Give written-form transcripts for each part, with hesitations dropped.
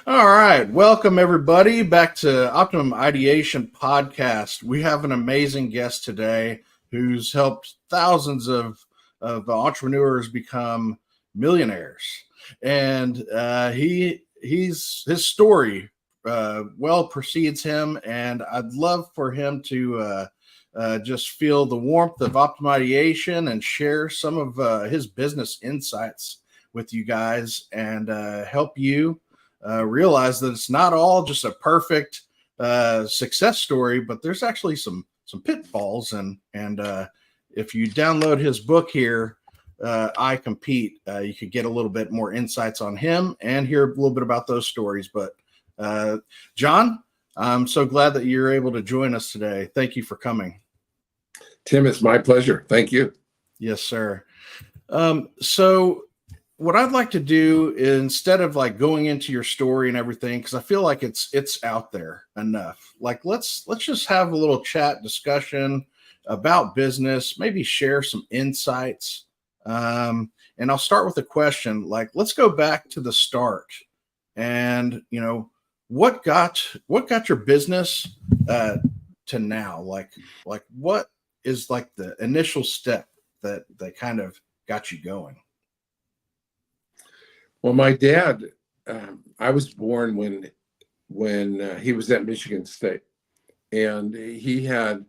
All right. Welcome, everybody, back to Optimum Ideation Podcast. We have an amazing guest today who's helped thousands of entrepreneurs become millionaires. And his story well precedes him. And I'd love for him to just feel the warmth of Optimum Ideation and share some of his business insights with you guys and help you realize that it's not all just a perfect success story, but there's actually some pitfalls. And if you download his book here, I Compete, you could get a little bit more insights on him and hear a little bit about those stories. But John, I'm so glad that you're able to join us today. Thank you for coming. Tim, it's my pleasure. Thank you. Yes, sir. So what I'd like to do is, instead of like going into your story and everything, because I feel like it's out there enough. Like let's just have a little chat discussion about business, maybe share some insights. And I'll start with a question. Like, let's go back to the start, and what got your business to now? Like what is like the initial step that kind of got you going? Well, my dad, I was born when he was at Michigan State, and he had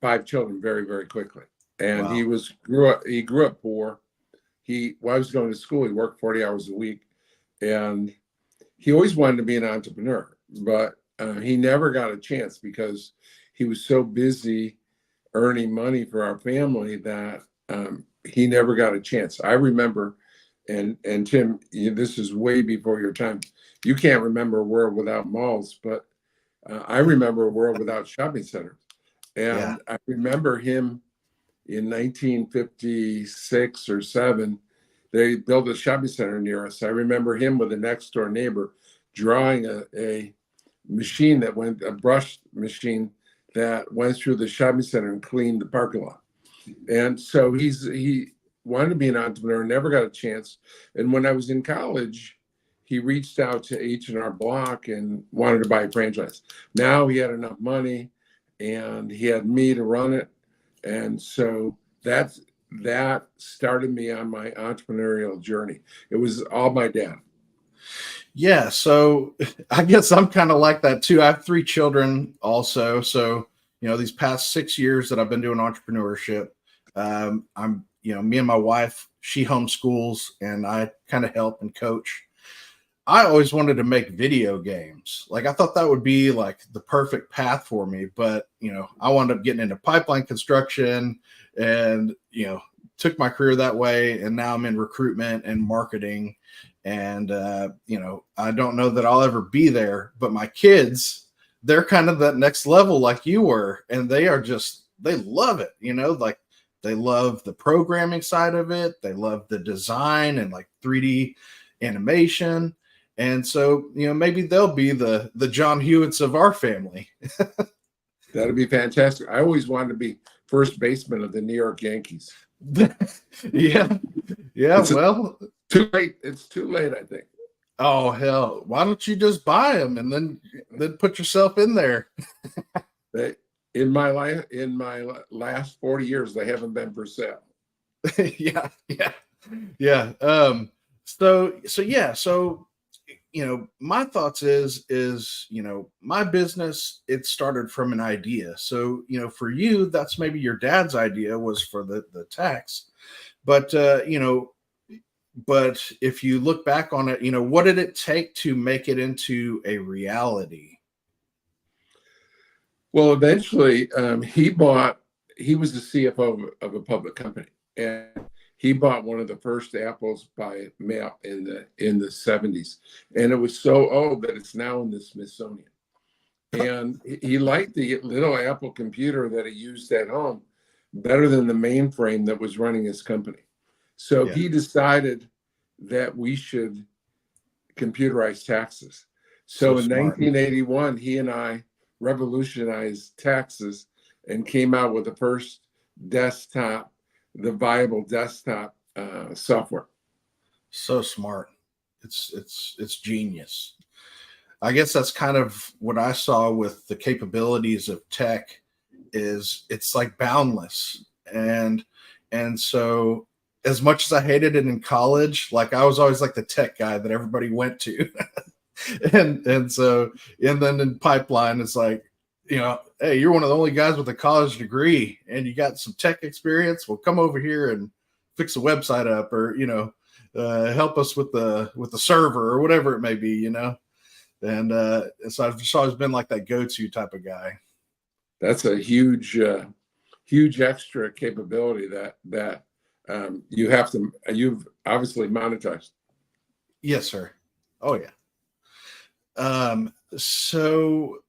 5 children very, very quickly. And Wow. he grew up poor. While I was going to school, he worked 40 hours a week, and he always wanted to be an entrepreneur, but he never got a chance because he was so busy earning money for our family that he never got a chance. I remember. And Tim, this is way before your time. You can't remember a world without malls, but I remember a world without shopping centers. And Yeah. I remember him in 1956 or 7. They built a shopping center near us. I remember him with a next door neighbor drawing a machine a brush machine that went through the shopping center and cleaned the parking lot. And so he wanted to be an entrepreneur, never got a chance. And when I was in college, he reached out to H&R Block and wanted to buy a franchise. Now he had enough money and he had me to run it. And so that started me on my entrepreneurial journey. It was all my dad. Yeah. So I guess I'm kind of like that too. I have 3 children also. So, these past 6 years that I've been doing entrepreneurship, I'm me and my wife, she homeschools and I kind of help and coach. I always wanted to make video games. Like I thought that would be like the perfect path for me, but I wound up getting into pipeline construction and took my career that way, and now I'm in recruitment and marketing. And I don't know that I'll ever be there, but my kids, they're kind of that next level like you were, and they love it, like they love the programming side of it. They love the design and like 3D animation. And so, maybe they'll be the John Hewitts of our family. That'd be fantastic. I always wanted to be first baseman of the New York Yankees. Yeah. Well, too late. It's too late, I think. Oh, hell. Why don't you just buy them and then put yourself in there? In my last 40 years, they haven't been for sale. Yeah. So my thoughts is my business, it started from an idea. So for you, that's maybe your dad's idea was for the tax, but but if you look back on it, what did it take to make it into a reality? Well, eventually, he was the CFO of a public company, and he bought one of the first apples by mail in the 70s, and it was so old that it's now in the Smithsonian. And he liked the little Apple computer that he used at home better than the mainframe that was running his company. So he decided that we should computerize taxes. So in 1981, he and I revolutionized taxes and came out with the first the viable desktop software. So smart. It's genius. I guess that's kind of what I saw with the capabilities of tech is it's like boundless. And so as much as I hated it in college, like I was always like the tech guy that everybody went to. And then in pipeline, it's like, hey, you're one of the only guys with a college degree and you got some tech experience. Well, come over here and fix the website up, or help us with the server or whatever it may be, And so I've just always been like that go-to type of guy. That's a huge extra capability that you've obviously monetized. Yes, sir. Oh yeah. So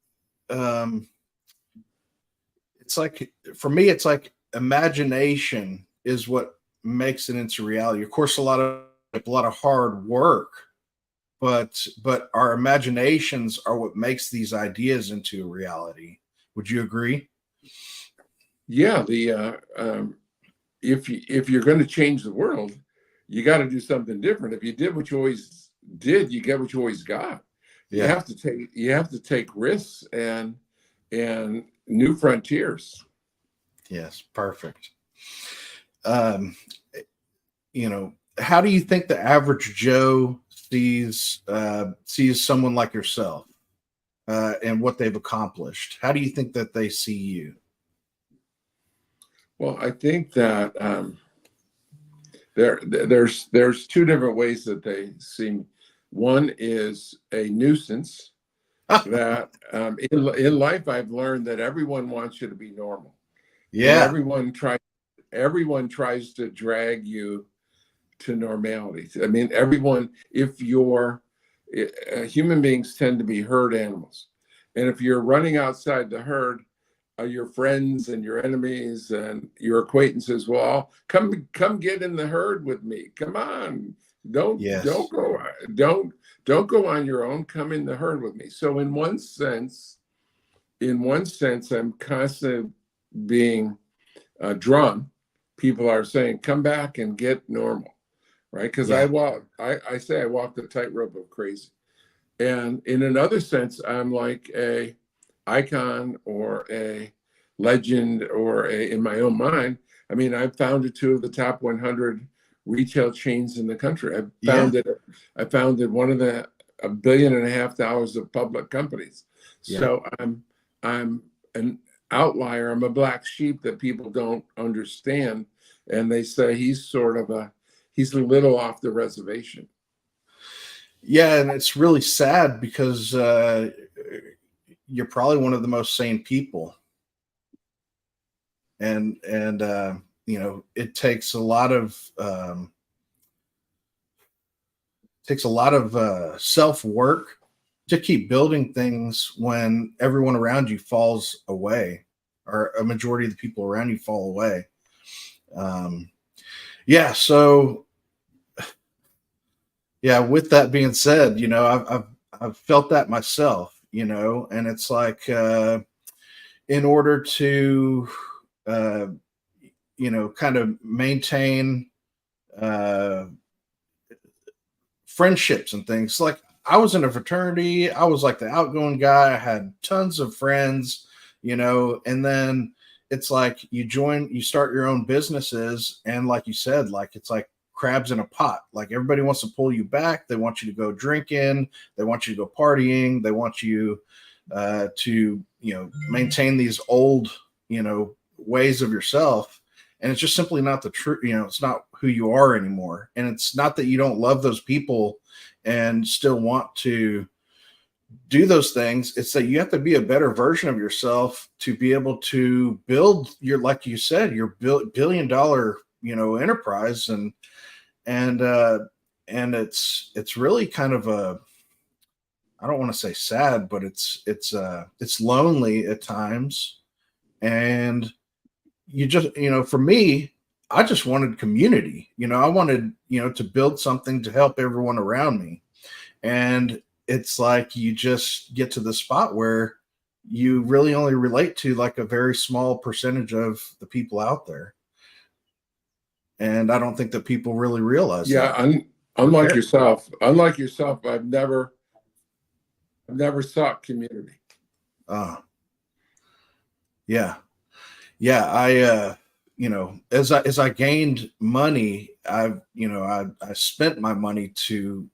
it's like, for me, it's like imagination is what makes it into reality. Of course, a lot of hard work, but our imaginations are what makes these ideas into reality. Would you agree? Yeah. If you're going to change the world, you got to do something different. If you did what you always did, you get what you always got. You have to take risks and new frontiers. Yes, perfect. How do you think the average Joe sees someone like yourself and what they've accomplished? How do you think that they see you? Well, I think that there's two different ways that they see me. One is a nuisance that in life I've learned that everyone wants you to be normal. Yeah. And everyone tries to drag you to normality. I mean, human beings tend to be herd animals. And if you're running outside the herd, your friends and your enemies and your acquaintances will all come get in the herd with me. Come on. Don't go on your own. Come in the herd with me. So in one sense, I'm constantly being drawn. People are saying, come back and get normal, right? Because I say I walk the tightrope of crazy. And in another sense, I'm like a icon or a legend or in my own mind. I mean, I've founded two of the top 100 retail chains in the country. I founded one of the $1.5 billion of public companies. Yeah. So I'm an outlier. I'm a black sheep that people don't understand, and they say he's a little off the reservation. Yeah, and it's really sad because you're probably one of the most sane people, and it takes a lot of self work to keep building things when everyone around you falls away, or a majority of the people around you fall away. So with that being said, I've felt that myself, and it's like in order to kind of maintain friendships and things. Like, I was in a fraternity, I was like the outgoing guy, I had tons of friends, and then it's like you start your own businesses, and like you said, like it's like crabs in a pot. Like, everybody wants to pull you back. They want you to go drinking, they want you to go partying, they want you to maintain these old ways of yourself, and it's just simply not the truth. It's not who you are anymore. And it's not that you don't love those people and still want to do those things. It's that you have to be a better version of yourself to be able to build your, like you said, your $1 billion enterprise. And it's really kind of I don't want to say sad, but it's lonely at times. And you just, for me, I just wanted community. I wanted, to build something to help everyone around me. And it's like you just get to the spot where you really only relate to like a very small percentage of the people out there. And I don't think that people really realize that. Unlike yourself, I've never sought community. Uh, yeah. Yeah. As I gained money, I spent my money to,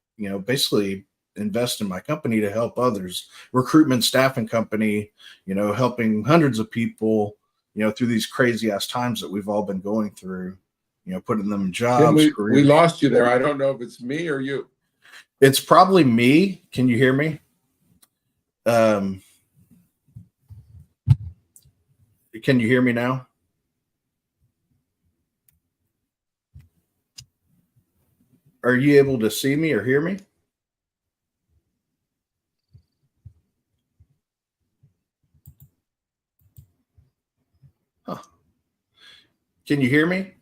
basically invest in my company to help others, recruitment staffing company, helping hundreds of people, through these crazy ass times that we've all been going through, putting them in Tim, jobs, we careers. lost you there. I don't know if it's me or you. It's probably me. Can you hear me? Um, can you hear me now? Are you able to see me or hear me? Huh. Can you hear me?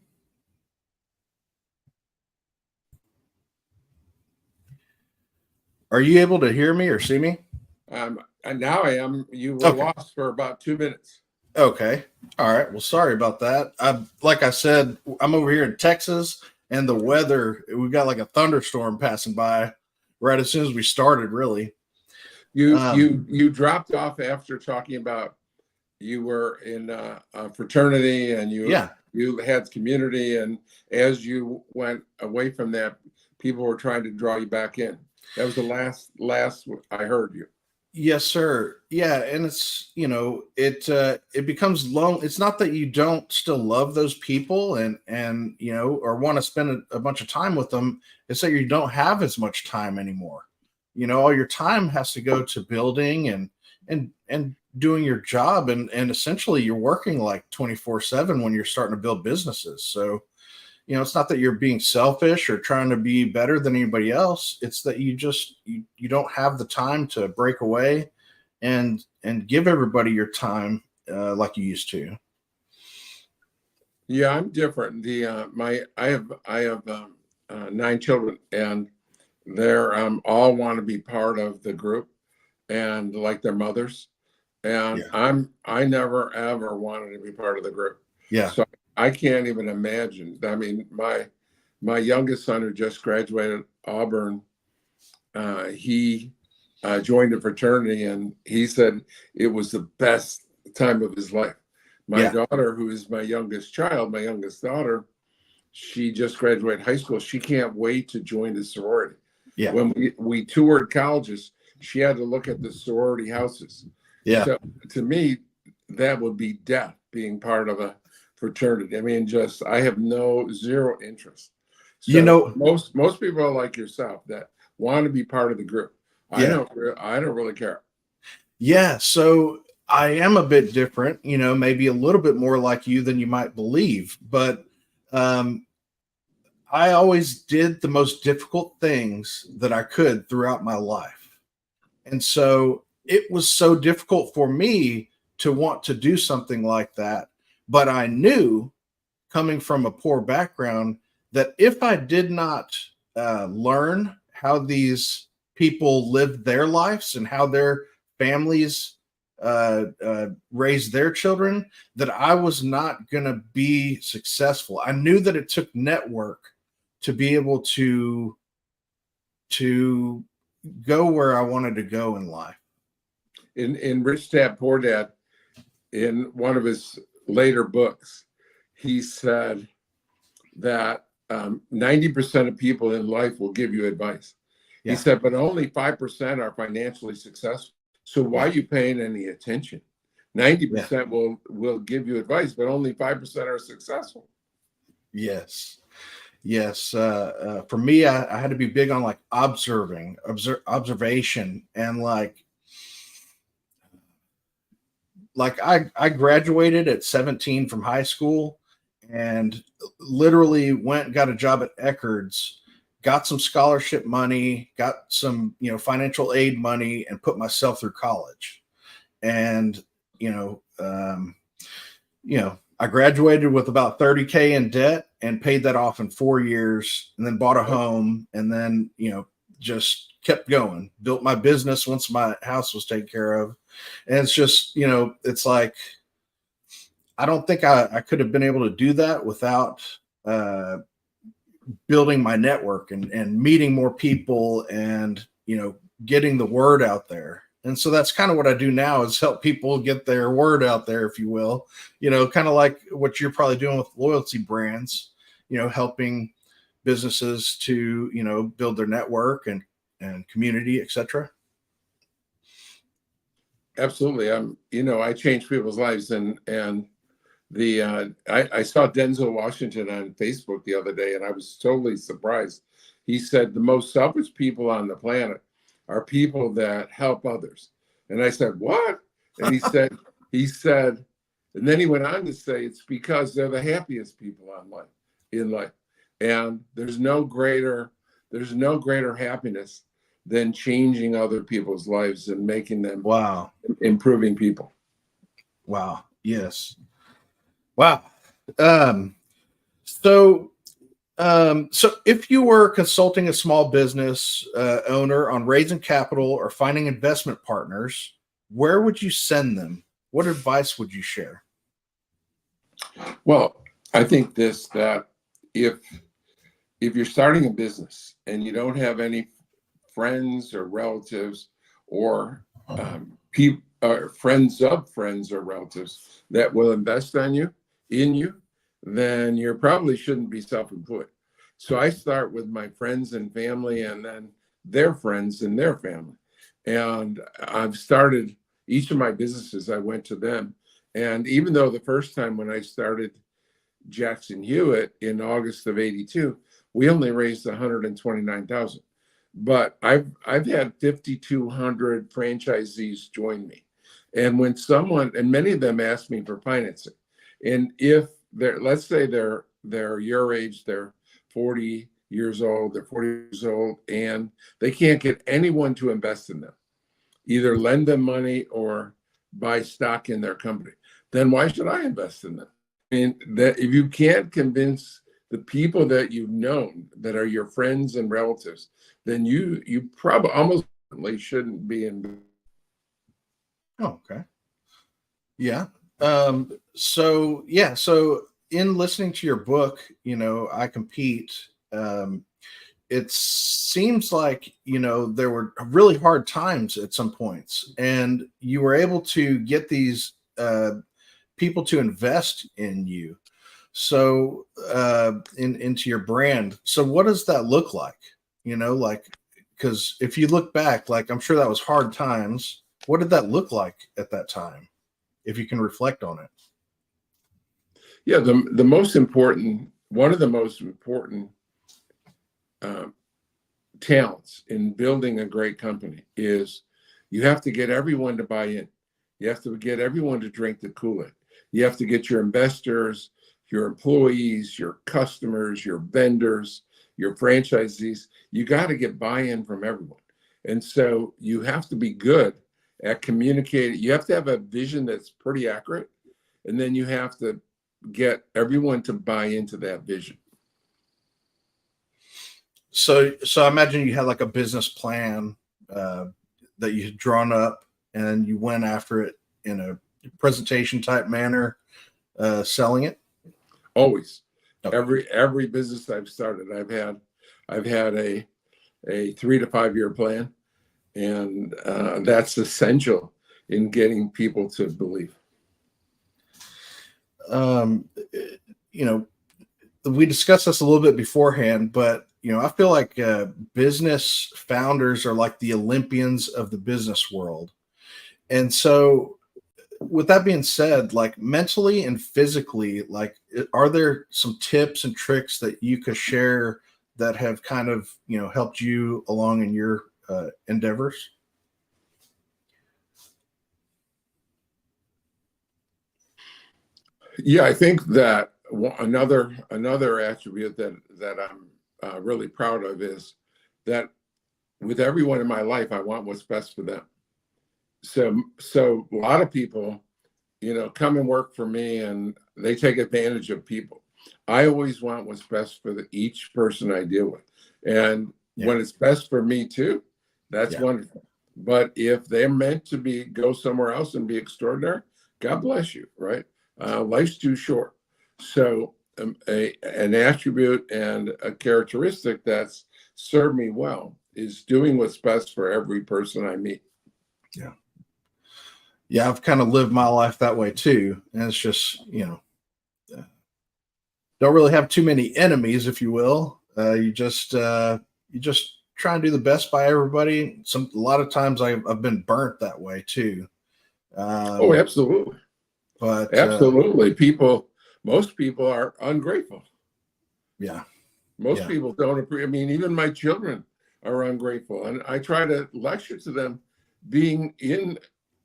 Are you able to hear me or see me? And now I am. You were Okay. lost for about 2 minutes. Okay. All right. Well, sorry about that. Like I said, I'm over here in Texas, and the weather, we've got like a thunderstorm passing by right as soon as we started, really. You dropped off after talking about you were in a fraternity and Yeah. you had community, and as you went away from that, people were trying to draw you back in. That was the last I heard you. Yes, sir. Yeah, and it's it becomes long. It's not that you don't still love those people and or want to spend a bunch of time with them. It's that you don't have as much time anymore. All your time has to go to building and doing your job, and essentially you're working like 24/7 when you're starting to build businesses. So it's not that you're being selfish or trying to be better than anybody else. It's that you don't have the time to break away and give everybody your time like you used to. Yeah, I'm different. I have 9 children, and they're all want to be part of the group and like their mothers. And Yeah. I never ever wanted to be part of the group. Yeah. So I can't even imagine. I mean, my youngest son who just graduated Auburn, he joined a fraternity, and he said it was the best time of his life. My Yeah. daughter, who is my youngest child, my youngest daughter, she just graduated high school. She can't wait to join the sorority. Yeah. When we toured colleges, she had to look at the sorority houses. Yeah. So to me, that would be death, being part of a fraternity. I mean, just I have zero interest. You So know, most people are like yourself that want to be part of the group. I yeah. don't really care. Yeah. So I am a bit different, maybe a little bit more like you than you might believe, but um I always did the most difficult things that I could throughout my life. And so it was so difficult for me to want to do something like that. But I knew, coming from a poor background, that if I did not learn how these people lived their lives and how their families raised their children, that I was not going to be successful. I knew that it took network to be able to go where I wanted to go in life. In Rich Dad Poor Dad, in one of his later books, he said that 90% of people in life will give you advice. Yeah. He said, but only 5% are financially successful. So why are you paying any attention? 90% will give you advice, but only 5% are successful. Yes. Yes. For me, I had to be big on like observation, and like I graduated at 17 from high school and literally went and got a job at Eckerd's, got some scholarship money, got some, financial aid money, and put myself through college. And, you know, um, I graduated with about 30K in debt and paid that off in 4 years, and then bought a home, and then, just kept going, built my business once my house was taken care of. And it's just, it's like, I don't think I could have been able to do that without, uh, building my network and meeting more people and, getting the word out there. And so that's kind of what I do now, is help people get their word out there, if you will, kind of like what you're probably doing with loyalty brands, helping businesses to, build their network and community, etc. Absolutely. I change people's lives, and I saw Denzel Washington on Facebook the other day, and I was totally surprised. He said the most selfish people on the planet are people that help others. And I said, what? And he said, and then he went on to say, it's because they're the happiest people in life. And there's no greater happiness than changing other people's lives and making them Wow. improving people. Wow. Yes. Wow. So if you were consulting a small business owner on raising capital or finding investment partners, where would you send them? What advice would you share? Well, I think that if you're starting a business and you don't have any friends or relatives or friends of friends or relatives that will invest in you, then you probably shouldn't be self-employed. So I start with my friends and family, and then their friends and their family. And I've started each of my businesses, I went to them. And even though the first time when I started Jackson Hewitt in August of '82, we only raised $129,000. But I've had 5,200 franchisees join me. And when and many of them ask me for financing. And if let's say they're your age, they're 40 years old, and they can't get anyone to invest in them, either lend them money or buy stock in their company, then why should I invest in them? I mean, that if you can't convince the people that you've known that are your friends and relatives, then you probably almost shouldn't be in. Oh, okay. Yeah. So in listening to your book, I Compete, it seems like, there were really hard times at some points, and you were able to get these people to invest in you. So into your brand. So what does that look like? Because if you look back, I'm sure that was hard times. What did that look like at that time, if you can reflect on it? Yeah, one of the most important talents in building a great company is you have to get everyone to buy in. You have to get everyone to drink the Kool-Aid. You have to get your investors, your employees, your customers, your vendors, your franchisees. You got to get buy-in from everyone. And so you have to be good at communicating. You have to have a vision that's pretty accurate. And then you have to get everyone to buy into that vision. So I imagine you had like a business plan that you had drawn up, and you went after it in a presentation type manner, selling it. Always. Okay. Every business I've started, I've had a 3 to 5 year plan, and that's essential in getting people to believe. We discussed this a little bit beforehand, but I feel like business founders are like the Olympians of the business world. And so with that being said, like mentally and physically, like, are there some tips and tricks that you could share that have kind of, helped you along in your endeavors? Yeah, I think that another attribute that I'm really proud of is that with everyone in my life, I want what's best for them. So a lot of people, come and work for me, and they take advantage of people. I always want what's best for each person I deal with, and when it's best for me too, that's wonderful. But if they're meant to go somewhere else and be extraordinary, God bless you, right? Life's too short. So an attribute and a characteristic that's served me well is doing what's best for every person I meet. Yeah. Yeah, I've kind of lived my life that way too. And it's just, don't really have too many enemies, if you will. You just try and do the best by everybody. A lot of times I've been burnt that way too. Oh, absolutely. But absolutely. Most people are ungrateful. Yeah. Most people don't agree. I mean, even my children are ungrateful. And I try to lecture to them, being in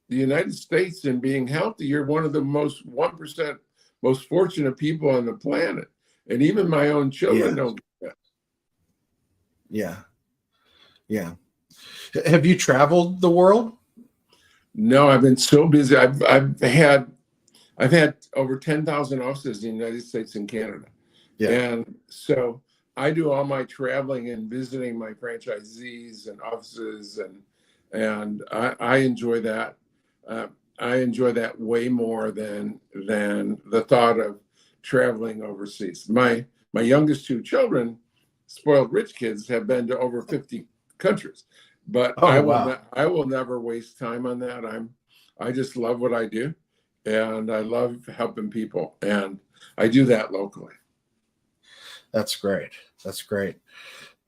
the United States and being healthy, you're one of the 1% most fortunate people on the planet. And even my own children don't get that. Yeah. Yeah. Have you traveled the world? No, I've been so busy. I've had over 10,000 offices in the United States and Canada. Yeah. And so I do all my traveling and visiting my franchisees and offices, and I enjoy that. I enjoy that way more than the thought of traveling overseas. My youngest two children, spoiled rich kids, have been to over 50 countries, but I will never waste time on that. I just love what I do, and I love helping people, and I do that locally. That's great. That's great.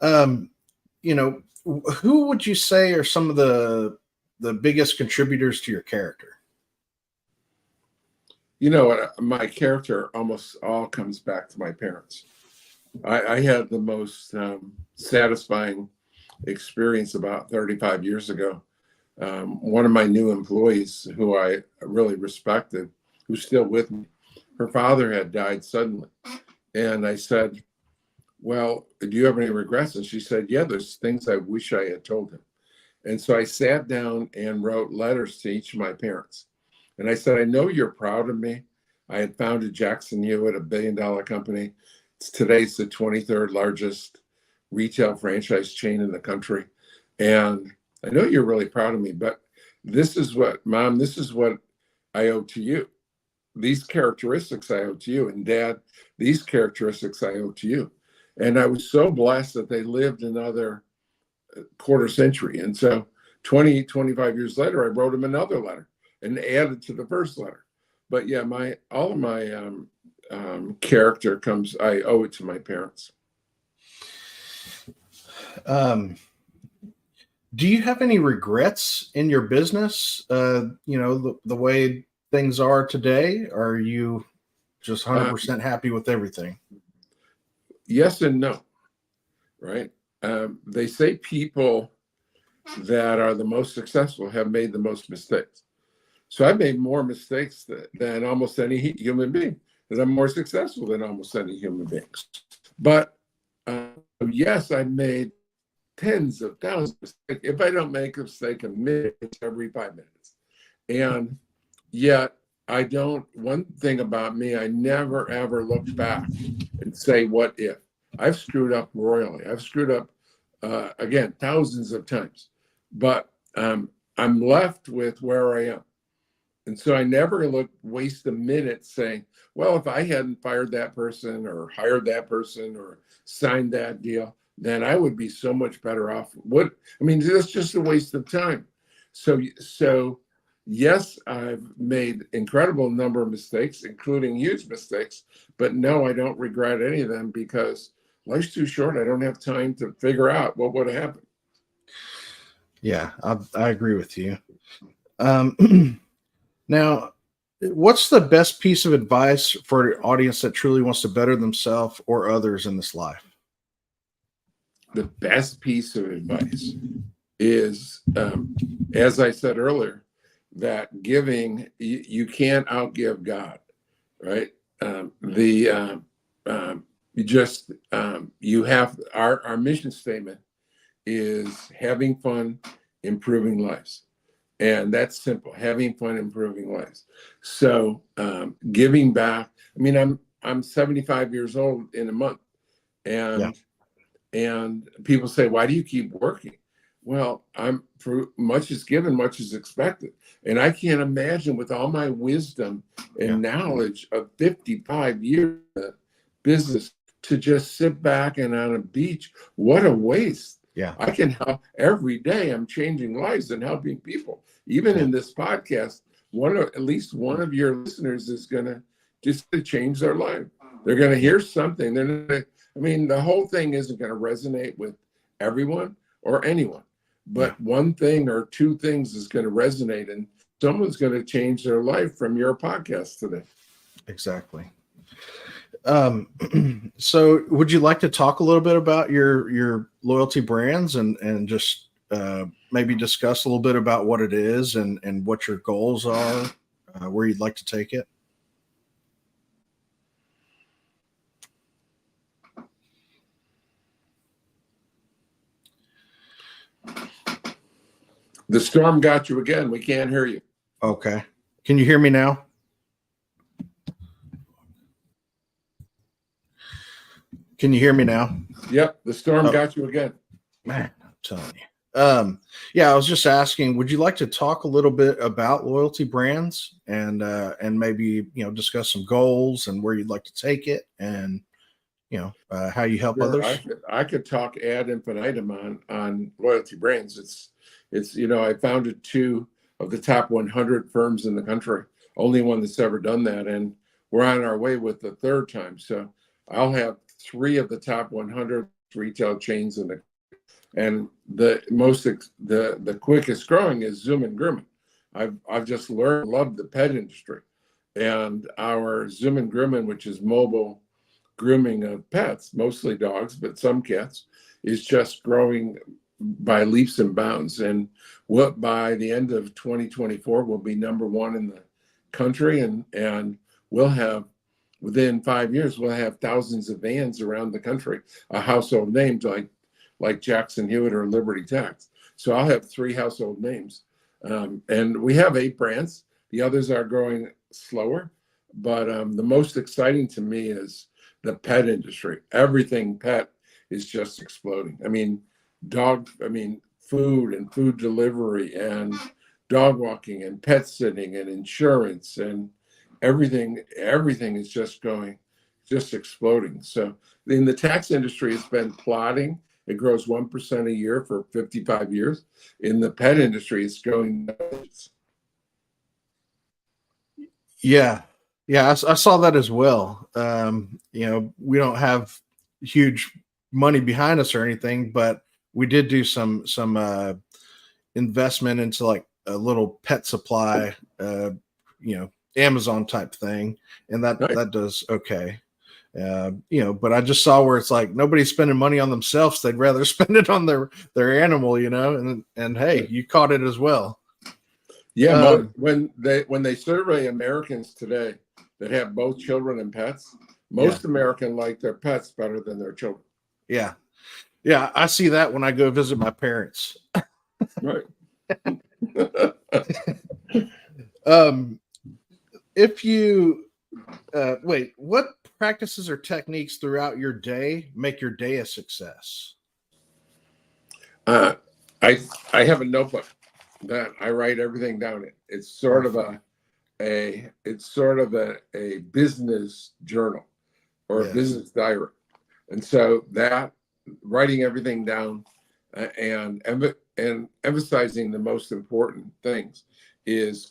Who would you say are some of the biggest contributors to your character? You know what? My character almost all comes back to my parents. I had the most satisfying experience about 35 years ago. One of my new employees, who I really respected, who's still with me, her father had died suddenly. And I said, well, do you have any regrets? And she said, yeah, there's things I wish I had told him. And so I sat down and wrote letters to each of my parents. And I said, I know you're proud of me. I had founded Jackson Hewitt, $1 billion company. Today's the 23rd largest retail franchise chain in the country. And I know you're really proud of me, but this is what, Mom, this is what I owe to you. These characteristics I owe to you. And Dad, these characteristics I owe to you. And I was so blessed that they lived another quarter century. And so 25 years later, I wrote them another letter and added to the first letter. But yeah, all of my character I owe it to my parents. Do you have any regrets in your business? The way things are today? Are you just 100% happy with everything? Yes and no, right? They say people that are the most successful have made the most mistakes. So I've made more mistakes than almost any human being, because I'm more successful than almost any human being. But yes, I've made tens of thousands of mistakes. If I don't make a mistake a minute every 5 minutes. And yet I don't, one thing about me, I never ever look back and say, what if? I've screwed up royally. I've screwed up, again, thousands of times. But I'm left with where I am. And so I never waste a minute saying, well, if I hadn't fired that person or hired that person or signed that deal, then I would be so much better off. That's just a waste of time. So yes, I've made incredible number of mistakes, including huge mistakes, but no, I don't regret any of them, because life's too short. I don't have time to figure out what would have happened. Yeah, I agree with you. Now, what's the best piece of advice for an audience that truly wants to better themselves or others in this life? The best piece of advice is, as I said earlier, that giving, you can't outgive God, right? You have, our mission statement is having fun, improving lives. And that's simple, having fun, improving lives. So giving back, I'm 75 years old in a month. And people say, why do you keep working? Well, for much is given, much is expected. And I can't imagine, with all my wisdom and knowledge of 55 years business to just sit back and on a beach. What a waste. Yeah. I can help every day. I'm changing lives and helping people. Even in this podcast, at least one of your listeners is going to just to change their life. They're going to hear something. The whole thing isn't going to resonate with everyone or anyone, but one thing or two things is going to resonate, and someone's going to change their life from your podcast today. Exactly. So would you like to talk a little bit about your loyalty brands and just maybe discuss a little bit about what it is and what your goals are, where you'd like to take it? The storm got you again. We can't hear you. Okay. Can you hear me now? Can you hear me now? Yep. The storm got you again. Man, I'm telling you. Yeah, I was just asking, would you like to talk a little bit about loyalty brands and maybe, discuss some goals and where you'd like to take it and, how you help others? I could talk ad infinitum on loyalty brands. It's I founded 2 of the top 100 firms in the country, only one that's ever done that. And we're on our way with the 3rd time. So I'll have 3 of the top 100 retail chains and the quickest growing is Zoom and Grooming. I've just loved the pet industry, and our Zoom and Grooming, which is mobile grooming of pets, mostly dogs, but some cats, is just growing by leaps and bounds. And what by the end of 2024 will be #1 in the country, and we'll have within 5 years we'll have thousands of vans around the country, household names like Jackson Hewitt or Liberty Tax. So I'll have 3 household names, and we have 8 brands. The others are growing slower, but the most exciting to me is the pet industry. Everything pet is just exploding. Food and food delivery and dog walking and pet sitting and insurance and everything is just exploding. So in the tax industry, it's been plodding. It grows 1% a year for 55 years. In the pet industry, it's growing. Yeah. I saw that as well. We don't have huge money behind us or anything, but we did do some investment into like a little pet supply, Amazon type thing, and that does okay. But I just saw where it's like nobody's spending money on themselves; they'd rather spend it on their animal, and hey, you caught it as well. Yeah, when they survey Americans today that have both children and pets, most Americans like their pets better than their children. Yeah, I see that when I go visit my parents. Right. If you what practices or techniques throughout your day make your day a success? I have a notebook that I write everything down in. It's sort of a business journal or a business diary, and so that writing everything down and emphasizing the most important things is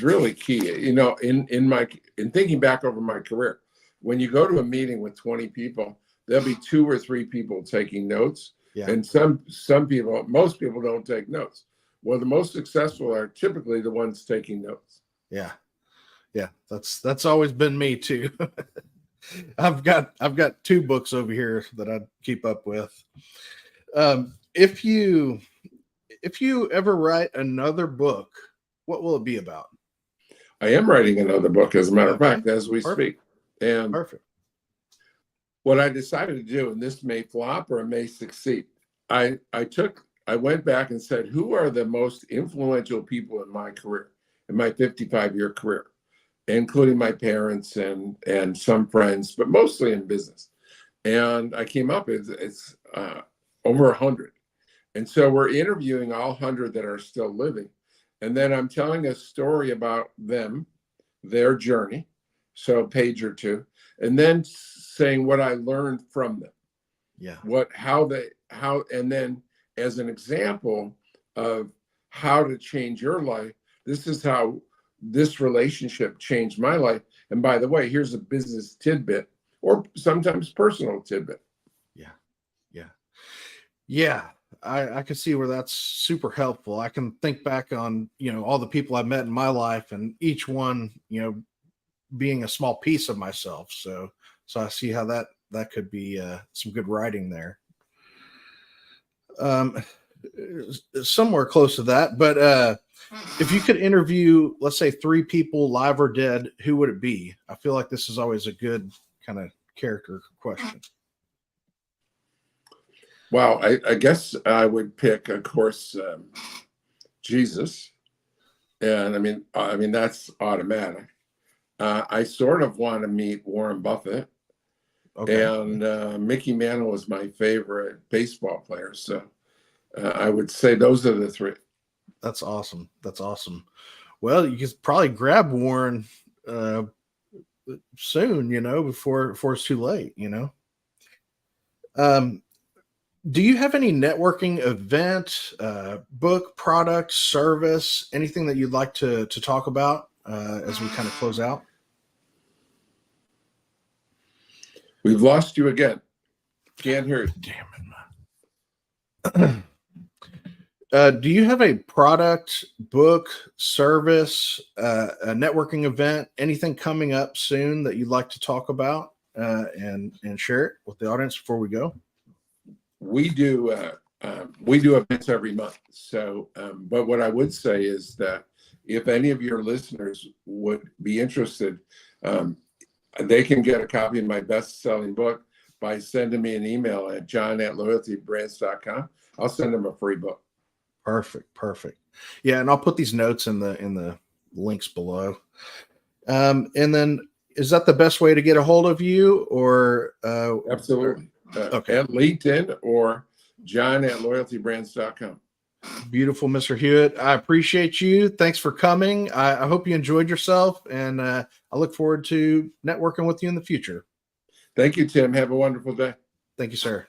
really key. In thinking back over my career, when you go to a meeting with 20 people, there'll be 2 or 3 people taking notes. Yeah. And most people don't take notes. Well, the most successful are typically the ones taking notes. Yeah. That's always been me too. I've got 2 books over here that I keep up with. If you ever write another book, what will it be about? I am writing another book, as a matter of fact, as we speak. And perfect. What I decided to do, and this may flop or it may succeed, I went back and said, who are the most influential people in my career, in my 55-year career, including my parents and some friends, but mostly in business. And I came up, it's over 100. And so we're interviewing all 100 that are still living. And then I'm telling a story about them, their journey, so a page or two, and then saying what I learned from them. Yeah. And then as an example of how to change your life, this is how this relationship changed my life. And by the way, here's a business tidbit or sometimes personal tidbit. Yeah. Yeah. Yeah. I can see where that's super helpful. I can think back on, all the people I've met in my life, and each one, being a small piece of myself. So I see how that could be some good writing there. Somewhere close to that, but if you could interview, let's say 3 people, live or dead, who would it be? I feel like this is always a good kind of character question. Well, I guess I would pick, of course, Jesus, and I mean that's automatic. I sort of want to meet Warren Buffett, Okay. and Mickey Mantle was my favorite baseball player, so I would say those are the 3. That's awesome. That's awesome. Well, you could probably grab Warren soon, before it's too late, Do you have any networking event, book, product, service, anything that you'd like to talk about as we kind of close out? We've lost you again. Can't hear you. Damn it. Do you have a product, book, service, a networking event, anything coming up soon that you'd like to talk about and share it with the audience before we go? We do events every month. So, but what I would say is that if any of your listeners would be interested, they can get a copy of my best-selling book by sending me an email at john@loyaltybrands.com. I'll send them a free book. Perfect. Yeah, and I'll put these notes in the links below. And then, is that the best way to get a hold of you, or Absolutely. Okay. At LinkedIn or john@loyaltybrands.com. Beautiful, Mr. Hewitt. I appreciate you. Thanks for coming. I hope you enjoyed yourself, and I look forward to networking with you in the future. Thank you, Tim. Have a wonderful day. Thank you, sir.